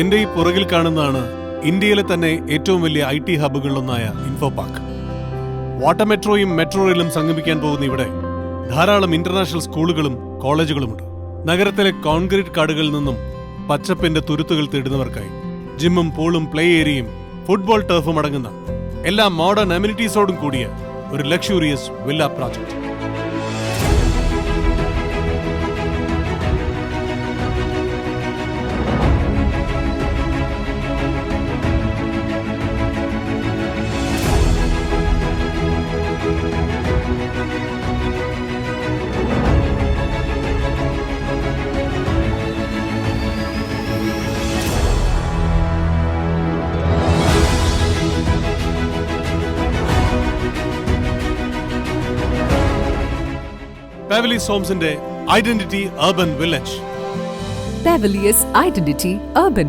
എന്റെ ഈ പുറകിൽ കാണുന്നതാണ് ഇന്ത്യയിലെ തന്നെ ഏറ്റവും വലിയ IT ഹബ്ബുകളിലൊന്നായ ഇൻഫോ പാർക്ക്. വാട്ടർ മെട്രോയും മെട്രോ റെയിലും സംഗമിക്കാൻ പോകുന്ന ഇവിടെ ധാരാളം ഇന്റർനാഷണൽ സ്കൂളുകളും കോളേജുകളുമുണ്ട്. നഗരത്തിലെ കോൺക്രീറ്റ് കാടുകളിൽ നിന്നും പച്ചപ്പിന്റെ തുരുത്തുകൾ തേടുന്നവർക്കായി ജിമ്മും പൂളും പ്ലേ ഏരിയയും ഫുട്ബോൾ ടർഫും അടങ്ങുന്ന എല്ലാ മോഡേൺ അമ്യൂണിറ്റീസോടും കൂടിയ ഒരു ലക്ഷൂറിയസ് വില്ല പ്രോജക്ട്. Beverly's Homesന്റെ identity urban village. Beverly's Identity Urban